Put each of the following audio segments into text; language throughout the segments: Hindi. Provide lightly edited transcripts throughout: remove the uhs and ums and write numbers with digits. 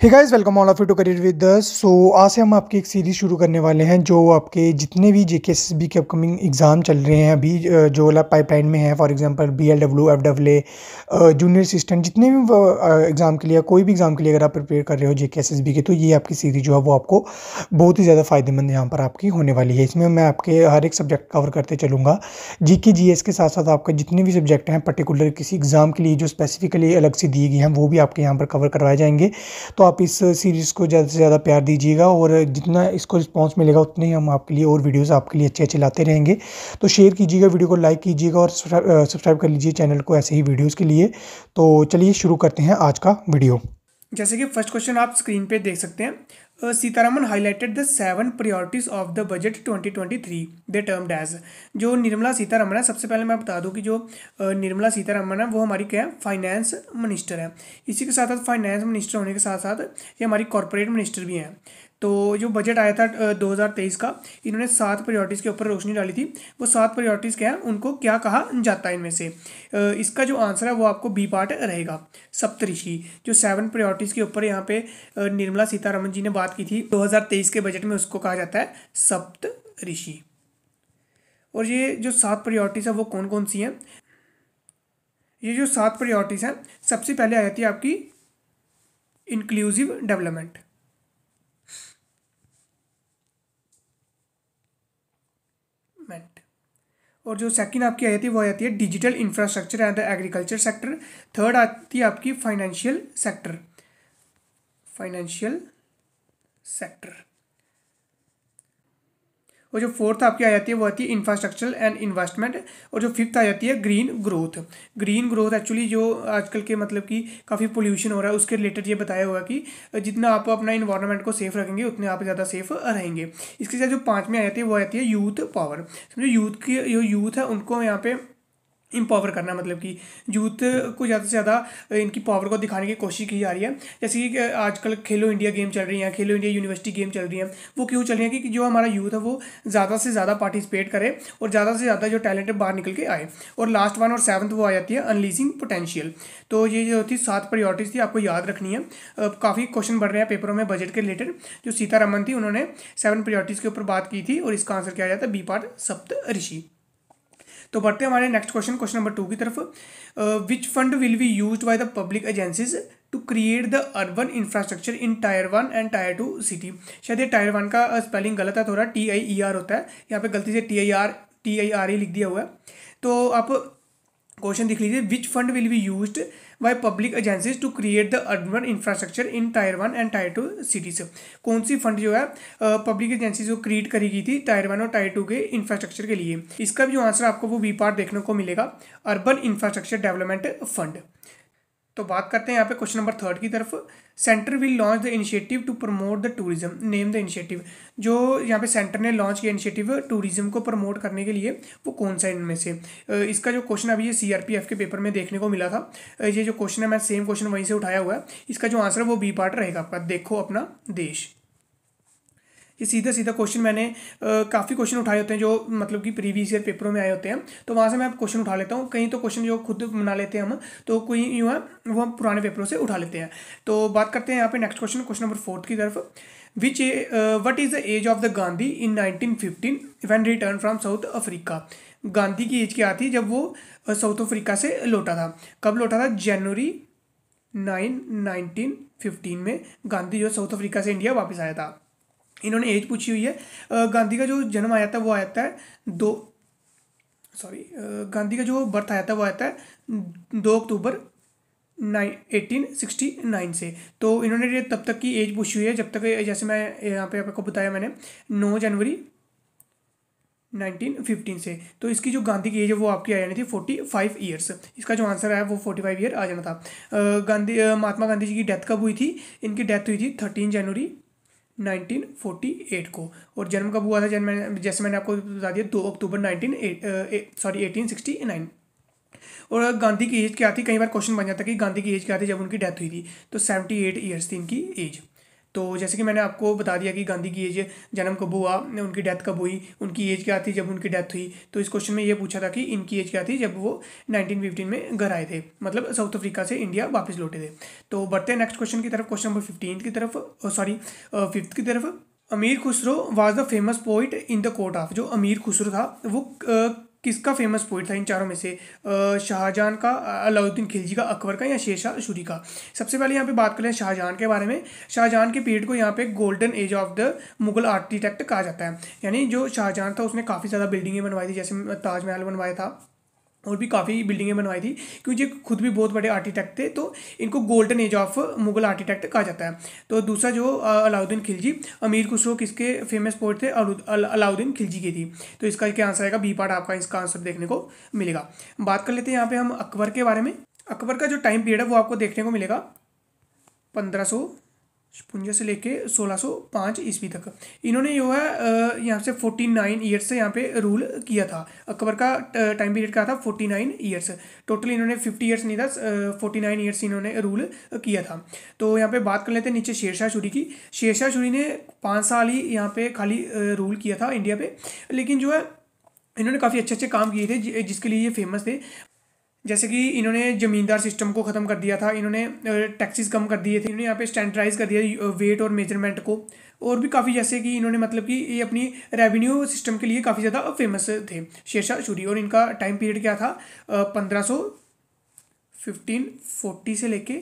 Hey guys, welcome all of you to career with us. आज से हम आपकी एक सीरीज़ शुरू करने वाले हैं जो आपके जितने भी जेकेएसएसबी के अपकमिंग एग्ज़ाम चल रहे हैं अभी, जो वाला पाइपलाइन में है। For example BLW, FWA, junior assistant, जितने भी एग्ज़ाम के लिए, कोई भी एग्ज़ाम के लिए अगर आप प्रिपेयर कर रहे हो जेकेएसएसबी के, तो ये आपकी सीरीज़ जो है वो आपको बहुत ही ज़्यादा फ़ायदेमंद यहाँ पर आपकी होने वाली है। इसमें मैं आपके हर एक सब्जेक्ट कवर करते चलूँगा। जीके जीएस के साथ साथ आपके जितने भी सब्जेक्ट हैं पर्टिकुलर किसी एग्ज़ाम के लिए जो स्पेसिफिकली अलग से दिए गए हैं, वो भी आपके यहाँ पर कवर करवाए जाएंगे। तो आप इस सीरीज़ को ज़्यादा से ज़्यादा प्यार दीजिएगा और जितना इसको रिस्पांस मिलेगा उतने ही हम आपके लिए और वीडियोस आपके लिए अच्छे अच्छे लाते रहेंगे। तो शेयर कीजिएगा, वीडियो को लाइक कीजिएगा और सब्सक्राइब कर लीजिए चैनल को ऐसे ही वीडियोस के लिए। तो चलिए शुरू करते हैं आज का वीडियो। जैसे कि फर्स्ट क्वेश्चन आप स्क्रीन पे देख सकते हैं। Sitharaman highlighted the 7 priorities of the budget 2023 they termed as. जो निर्मला सीतारमन है, सबसे पहले मैं बता दूं कि जो निर्मला सीतारमन है वो हमारी क्या है, फाइनेंस मिनिस्टर है। इसी के साथ साथ फाइनेंस मिनिस्टर होने के साथ साथ ये हमारी कॉरपोरेट मिनिस्टर भी हैं। तो जो बजट आया था 2023 का, इन्होंने 7 प्रायोरिटीज़ के ऊपर रोशनी डाली थी। वो 7 प्रायोरिटीज़ क्या है, उनको क्या कहा जाता है इनमें से। इसका जो आंसर है वो आपको बी पार्ट रहेगा, सप्तऋषि। जो 7 प्रायोरिटीज़ के ऊपर यहाँ पे निर्मला सीतारमन जी ने बात की थी 2023 के बजट में, उसको कहा जाता है सप्तऋषि। और ये जो 7 प्रायोरिटीज़ है वो कौन कौन सी हैं। ये जो 7 प्रायोरिटीज़ हैं, सबसे पहले आ जाती है आपकी इंक्लूसिव डेवलपमेंट। और जो सेकंड आपकी आ जाती है वो आ जाती है digital infrastructure and agriculture sector. Third आती है आपकी फाइनेंशियल सेक्टर, फाइनेंशियल सेक्टर। और जो फोर्थ आपकी आ जाती है वो आती है इंफ्रास्ट्रक्चर एंड इन्वेस्टमेंट। और जो फिफ्थ आ जाती है green growth. Green growth actually जो आजकल के मतलब कि काफ़ी पोल्यूशन हो रहा है उसके रिलेटेड ये बताया हुआ कि जितना आप अपना इन्वायरमेंट को सेफ रखेंगे उतने आप ज़्यादा सेफ रहेंगे। इसके साथ जो पाँचवीं आ जाती है वो आ जाती है यूथ पावर। समझो यूथ की जो यूथ है उनको यहाँ पे इम्पावर करना, मतलब कि यूथ को ज़्यादा से ज़्यादा इनकी पावर को दिखाने की कोशिश की जा रही है। जैसे कि आजकल खेलो इंडिया गेम चल रही हैं, खेलो इंडिया यूनिवर्सिटी गेम चल रही हैं। वो क्यों चल रही हैं कि जो हमारा यूथ है वो ज़्यादा से ज़्यादा पार्टिसिपेट करे और ज़्यादा से ज़्यादा जो टैलेंट है बाहर निकल के आए। और लास्ट वन और सेवंथ वो आ जाती है अनलीजिंग पोटेंशियल। तो ये जो थी 7 प्रायोरिटीज़ थी, आपको याद रखनी है। काफ़ी क्वेश्चन बढ़ रहे हैं पेपरों में बजट के रिलेटेड। जो सीतारमन थी उन्होंने 7 प्रायोरिटीज़ के ऊपर बात की थी और इसका आंसर क्या आ जाता है, बी पार्ट सप्तऋषि। तो बढ़ते हैं हमारे नेक्स्ट क्वेश्चन, क्वेश्चन नंबर 2 की तरफ। Which fund will be used by the public agencies to create the urban infrastructure in tier 1 and tier 2 city. शायद ये टायर 1 का स्पेलिंग गलत है, थोड़ा TIER होता है, यहाँ पे गलती से TIR ही लिख दिया हुआ है। तो आप क्वेश्चन देख लीजिए, which fund will be used by public agencies to create the urban infrastructure in tier 1 and tier 2 cities. कौन सी फंड जो है पब्लिक एजेंसीज को क्रिएट करी गई थी टायर 1 और टायर 2 के इंफ्रास्ट्रक्चर के लिए। इसका भी जो आंसर आपको वो बी पार्ट देखने को मिलेगा, अर्बन इंफ्रास्ट्रक्चर डेवलपमेंट फंड। तो बात करते हैं यहाँ पे क्वेश्चन नंबर 3 की तरफ। Centre will launch the initiative to promote the tourism, name the initiative. जो यहाँ पे सेंटर ने लॉन्च किया इनिशिएटिव टूरिज्म को प्रमोट करने के लिए, वो कौन सा इनमें से। इसका जो क्वेश्चन अभी ये CRPF के पेपर में देखने को मिला था। ये जो क्वेश्चन है मैं सेम क्वेश्चन वहीं से उठाया हुआ है। इसका जो आंसर है वो बी पार्ट रहेगा आपका, देखो अपना देश। ये सीधा सीधा क्वेश्चन मैंने काफ़ी क्वेश्चन उठाए होते हैं जो मतलब कि प्रीवियस ईयर पेपरों में आए होते हैं, तो वहाँ से मैं क्वेश्चन उठा लेता हूँ। कहीं तो क्वेश्चन जो खुद बना लेते हैं हम, तो कोई यूँ है वो हम पुराने पेपरों से उठा लेते हैं। तो बात करते हैं यहाँ पे नेक्स्ट क्वेश्चन, क्वेश्चन नंबर 4 की तरफ। Which what is the age of the Gandhi in 1915 when return from South Africa. Gandhi की एज क्या थी जब वो साउथ अफ्रीका से लौटा था। कब लौटा था, जनवरी 1915 में गांधी जो साउथ अफ्रीका से इंडिया वापस आया था। इन्होंने एज पूछी हुई है। गांधी का जो जन्म आया था वो आया था गांधी का जो बर्थ आया था वो आया था 2 अक्टूबर 1869 से। तो इन्होंने ये तब तक की एज पूछी हुई है जब तक, जैसे मैं यहाँ पे आपको बताया मैंने, 9 जनवरी 1915 से। तो इसकी जो गांधी की एज है वो आपकी आ जानी थी 45 ईयर्स। इसका जो आंसर है वो 45 ईयर आ जाना था। महात्मा गांधी जी की डेथ कब हुई थी, इनकी डेथ हुई थी 13 जनवरी 1948 को। और जन्म कब हुआ था, जैसे मैंने आपको बता दिया 2 अक्टूबर 1869। और गांधी की एज क्या थी, कई बार क्वेश्चन बन जाता है कि गांधी की एज क्या थी जब उनकी डेथ हुई थी, तो 78 ईयर्स थी इनकी एज। तो जैसे कि मैंने आपको बता दिया कि गांधी की एज, जन्म कब हुआ, उनकी डेथ कब हुई, उनकी एज क्या थी जब उनकी डेथ हुई। तो इस क्वेश्चन में ये पूछा था कि इनकी एज क्या थी जब वो 1915 में घर आए थे, मतलब साउथ अफ्रीका से इंडिया वापस लौटे थे। तो बढ़ते हैं नेक्स्ट क्वेश्चन की तरफ, क्वेश्चन नंबर 15 की तरफ, सॉरी 5th की तरफ। अमीर Khusro was the famous poet in the court of. जो अमीर खुसरो था वो किसका फेमस पोइट था इन चारों में से? शाहजहां का, अलाउद्दीन खिलजी का, अकबर का, या शेरशाह सूरी का? सबसे पहले यहाँ पे बात करें शाहजहां के बारे में। शाहजहां के पीरियड को यहाँ पे golden age of the Mughal architect कहा जाता है। यानी जो शाहजहां था उसने काफ़ी ज़्यादा बिल्डिंगें बनवाई थी, जैसे ताजमहल बनवाया था और भी काफ़ी बिल्डिंगें बनवाई थी, क्योंकि ये खुद भी बहुत बड़े आर्किटेक्ट थे, तो इनको golden age of Mughal architect कहा जाता है। तो दूसरा जो अलाउद्दीन खिलजी, अमीर खुसरो किसके फेमस पोइट थे? अलाउद्दीन खिलजी की थी। तो इसका क्या आंसर आएगा? बी पार्ट आपका इसका आंसर देखने को मिलेगा। बात कर लेते हैं यहाँ पे हम अकबर के बारे में। अकबर का जो टाइम पीरियड है वो आपको देखने को मिलेगा 1556 से लेके 1605 ईस्वी तक। इन्होंने जो है यहाँ से 49 ईयर्स से यहाँ पे रूल किया था। अकबर का टाइम पीरियड क्या था? 49 ईयर्स। टोटल इन्होंने 50 ईयर्स नहीं था, 49 ईयर्स इन्होंने रूल किया था। तो यहाँ पे बात कर लेते हैं नीचे शेरशाह सूरी की। शेरशाह सूरी ने 5 साल ही यहाँ पे खाली रूल किया था इंडिया पे, लेकिन जो है इन्होंने काफ़ी अच्छे अच्छे काम किए थे जिसके लिए ये फेमस थे। जैसे कि इन्होंने ज़मींदार सिस्टम को ख़त्म कर दिया था, इन्होंने टैक्सेस कम कर दिए थे, इन्होंने यहाँ पे स्टैंडर्डाइज कर दिया वेट और मेजरमेंट को, और भी काफ़ी, जैसे कि इन्होंने मतलब कि ये अपनी रेवेन्यू सिस्टम के लिए काफ़ी ज़्यादा फेमस थे शेरशाह सूरी। और इनका टाइम पीरियड क्या था? 1540 से लेके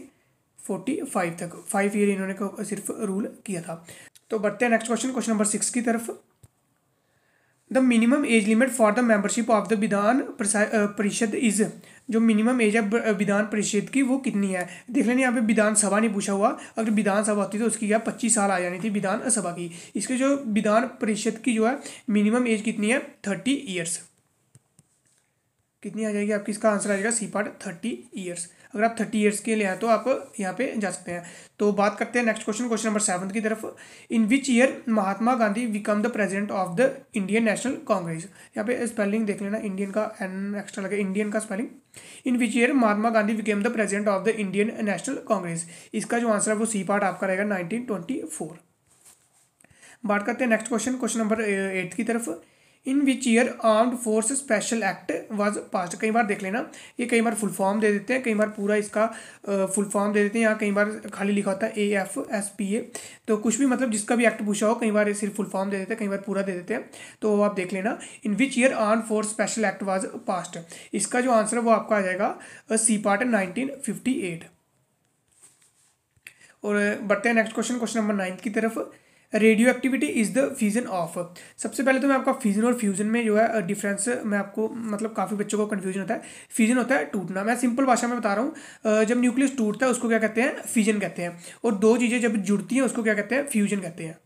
45 तक 5 ईयर इन्होंने सिर्फ रूल किया था। तो बढ़ते हैं नेक्स्ट क्वेश्चन, क्वेश्चन नंबर 6 की तरफ। The minimum age limit for the membership of the Vidhan Parishad is. जो मिनिमम एज है विधान परिषद की वो कितनी है? देख लेना, यहाँ पे विधानसभा नहीं पूछा हुआ। अगर विधानसभा होती तो उसकी क्या 25 साल आ जानी थी विधानसभा की। इसके जो विधान परिषद की जो है मिनिमम एज कितनी है? 30 ईयर्स। कितनी आ जाएगी आपकी? इसका आंसर आ जाएगा सी पार्ट 30 ईयर्स। अगर आप 30 ईयर्स के लिए हैं तो आप यहाँ पे जा सकते हैं। तो बात करते हैं नेक्स्ट क्वेश्चन, क्वेश्चन नंबर 7 की तरफ। In which year Mahatma Gandhi become the president of the Indian National Congress? यहाँ पे स्पेलिंग देख लेना, इंडियन का एन एक्स्ट्रा लगे, इंडियन का spelling. In which year Mahatma Gandhi became the president of the Indian National Congress? इसका जो आंसर है वो सी पार्ट आपका रहेगा 1924। बात करते हैं नेक्स्ट क्वेश्चन, क्वेश्चन नंबर 8 की तरफ। In which year armed force special act was passed? कई बार देख लेना, ये कई बार फुल फॉर्म दे देते हैं, कई बार पूरा इसका फुल फॉर्म दे देते हैं, यहाँ कई बार खाली लिखा होता है AFSPA। तो कुछ भी मतलब जिसका भी एक्ट पूछा हो, कई बार सिर्फ फुल फॉर्म दे देते हैं, कई बार पूरा दे देते हैं। तो आप देख लेना, in which year armed force special act was passed? इसका जो आंसर है वो आपका आ जाएगा सी पार्ट 1958। और बढ़ते हैं नेक्स्ट क्वेश्चन, क्वेश्चन नंबर 9 की तरफ। Radio activity is the fusion of. सबसे पहले तो मैं आपका फ्यूजन और फ्यूजन में जो है डिफरेंस मैं आपको, मतलब काफ़ी बच्चों को कन्फ्यूजन होता है। फ्यूजन होता है टूटना, मैं सिंपल भाषा में बता रहा हूँ। जब न्यूक्लियस टूटता है उसको क्या कहते हैं? फ्यूजन कहते हैं। और दो चीज़ें जब जुड़ती हैं उसको क्या कहते हैं? फ्यूजन कहते हैं।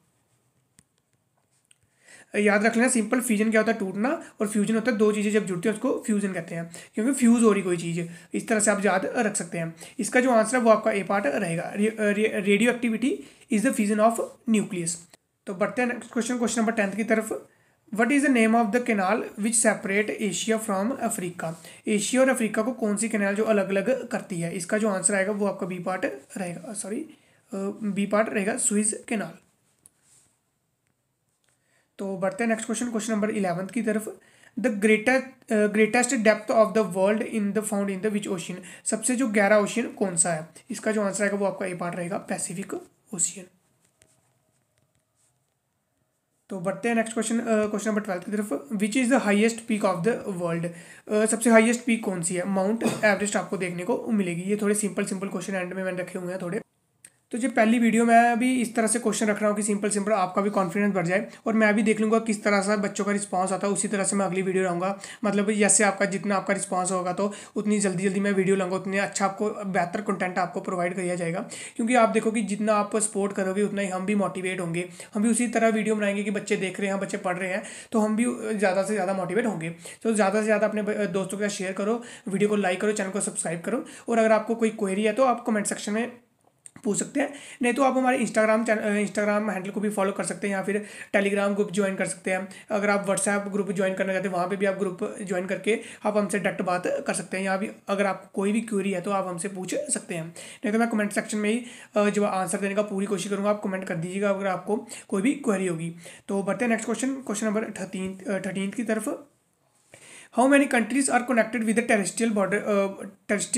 याद रख लेना, सिंपल फ्यूजन क्या होता है? टूटना, और फ्यूजन होता है दो चीज़ें जब जुड़ती हैं उसको फ्यूजन कहते हैं, क्योंकि फ्यूज हो रही कोई चीज़। इस तरह से आप याद रख सकते हैं। इसका जो आंसर है वो आपका ए पार्ट रहेगा। Radio activity is the fusion of nucleus. तो बढ़ते हैं नेक्स्ट क्वेश्चन, क्वेश्चन नंबर 10 की तरफ। What is the name of the canal which separate Asia from Africa? Asia और अफ्रीका को कौन सी कैनाल जो अलग अलग करती है? इसका जो आंसर आएगा वो आपका बी पार्ट रहेगा, सॉरी बी पार्ट रहेगा, सुइज कैनाल। तो बढ़ते हैं नेक्स्ट क्वेश्चन, क्वेश्चन नंबर 11 की तरफ। The greatest depth of the world in the found in the which ocean? सबसे जो गहरा ओशियन कौन सा है? इसका जो आंसर आएगा वो आपका ए पार्ट रहेगा, पैसिफिक ओशियन। तो बढ़ते हैं नेक्स्ट क्वेश्चन, क्वेश्चन नंबर 12 की तरफ। Which is the highest peak of the world? सबसे हाईएस्ट पीक कौन सी है? माउंट एवरेस्ट आपको देखने को मिलेगी। ये थोड़े सिंपल क्वेश्चन एंड में मैंने रखे हुए हैं थोड़े। तो जो पहली वीडियो मैं अभी इस तरह से क्वेश्चन रख रहा हूँ कि सिंपल आपका भी कॉन्फिडेंस बढ़ जाए, और मैं भी देख लूँगा किस तरह से बच्चों का रिस्पांस आता है, उसी तरह से मैं अगली वीडियो लाऊंगा। मतलब जैसे आपका जितना आपका रिस्पांस होगा तो उतनी जल्दी मैं वीडियो लाऊंगा, उतने अच्छा आपको बेहतर कंटेंट आपको प्रोवाइड किया जाएगा। क्योंकि आप देखो कि जितना आप सपोर्ट करोगे उतना ही हम भी मोटिवेट होंगे, हम भी उसी तरह वीडियो बनाएंगे कि बच्चे देख रहे हैं, बच्चे पढ़ रहे हैं, तो हम भी ज़्यादा से ज़्यादा मोटिवेट होंगे। तो ज़्यादा से ज़्यादा अपने दोस्तों के साथ शेयर करो, वीडियो को लाइक करो, चैनल को सब्सक्राइब करो, और अगर आपको कोई क्वेरी है तो आप कमेंट सेक्शन में पूछ सकते हैं। नहीं तो आप हमारे इंस्टाग्राम हैंडल को भी फॉलो कर सकते हैं, या फिर टेलीग्राम ग्रुप ज्वाइन कर सकते हैं। अगर आप व्हाट्सएप ग्रुप ज्वाइन करना चाहते हैं, वहाँ पे भी आप ग्रुप ज्वाइन करके आप हमसे डायरेक्ट बात कर सकते हैं। यहाँ भी अगर आपको कोई भी क्वेरी है तो आप हमसे पूछ सकते हैं, नहीं तो मैं कमेंट सेक्शन में ही जो आंसर देने का पूरी कोशिश करूँगा। आप कमेंट कर दीजिएगा अगर आपको कोई भी क्वेरी होगी। तो बढ़ते हैं नेक्स्ट क्वेश्चन नंबर 13 की तरफ। How many countries are connected with the terrestrial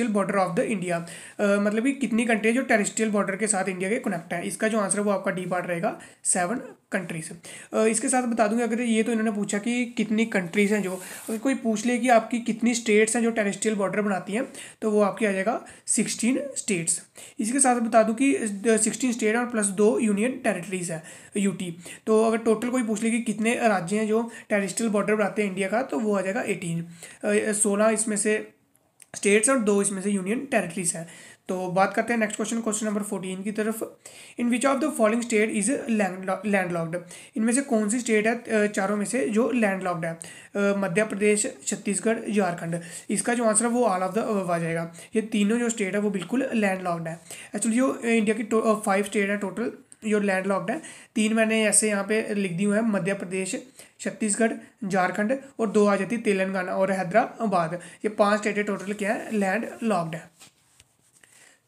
border of the India. मतलब कि कितनी कंट्री जो टेरेस्ट्रियल बॉर्डर के साथ इंडिया के कनेक्ट है। इसका जो आंसर है वो आपका डी पार्ट रहेगा 7 कंट्रीज। इसके साथ बता दूंगा, अगर ये तो इन्होंने पूछा कि कितनी कंट्रीज हैं जो, अगर कोई पूछ ले कि आपकी कितनी स्टेट्स हैं जो टेरेस्ट्रियल बॉर्डर बनाती हैं, तो वो आपकी आ जाएगा 16 स्टेट्स। इसके साथ बता दूं कि 16 स्टेट और प्लस 2 यूनियन टेरिटरीज है यूटी। तो अगर टोटल कोई पूछ ले कि कितने राज्य हैं जो टेरेस्ट्रियल बॉर्डर बनाते हैं इंडिया का, तो वो आ जाएगा 18। 16 इसमें से स्टेट्स और 2 इसमें से यूनियन टेरिटरीज हैं। तो बात करते हैं नेक्स्ट क्वेश्चन नंबर 14 की तरफ। In which of the following state is landlocked. इनमें से कौन सी स्टेट है चारों में से जो लैंडलॉक्ड है। मध्य प्रदेश, छत्तीसगढ़, झारखंड। इसका जो आंसर है वो ऑल ऑफ द अबव आ जाएगा। ये तीनों जो स्टेट है वो बिल्कुल लैंडलॉक्ड है। एक्चुअली जो इंडिया की 5 स्टेट है टोटल जो लैंडलॉक्ड है, 3 मैंने ऐसे यहाँ पे लिख दी हुए हैं, मध्य प्रदेश, छत्तीसगढ़, झारखंड, और 2 आ जाती है तेलंगाना और हैदराबाद। ये 5 स्टेटें टोटल क्या है, लैंड लॉक्ड है।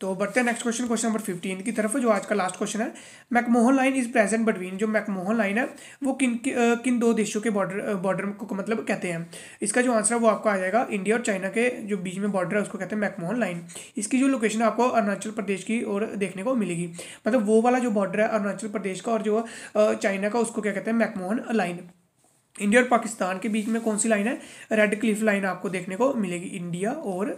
तो बढ़ते हैं नेक्स्ट क्वेश्चन नंबर 15 की तरफ, जो आज का लास्ट क्वेश्चन है। McMahon line is present between. जो मैकमोहन लाइन है वो किन 2 देशों के बॉर्डर को मतलब कहते हैं। इसका जो आंसर है वो आपका आ जाएगा इंडिया और चाइना के जो बीच में बॉर्डर है उसको कहते हैं मैकमोहन लाइन। इसकी जो लोकेशन है आपको अरुणाचल प्रदेश की ओर देखने को मिलेगी। मतलब वो वाला जो बॉर्डर है अरुणाचल प्रदेश का और जो चाइना का, उसको क्या कहते हैं, मैकमोहन लाइन। इंडिया और पाकिस्तान के बीच में कौन सी लाइन है, रेड क्लिफ लाइन आपको देखने को मिलेगी इंडिया और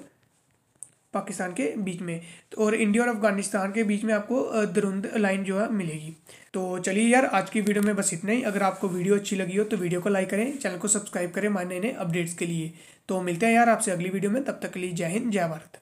पाकिस्तान के बीच में। और इंडिया और अफगानिस्तान के बीच में आपको दरुंद लाइन जो है मिलेगी। तो चलिए यार, आज की वीडियो में बस इतना ही। अगर आपको वीडियो अच्छी लगी हो तो वीडियो को लाइक करें, चैनल को सब्सक्राइब करें हमारे नए नए अपडेट्स के लिए। तो मिलते हैं यार आपसे अगली वीडियो में, तब तक के लिए जय हिंद, जय भारत।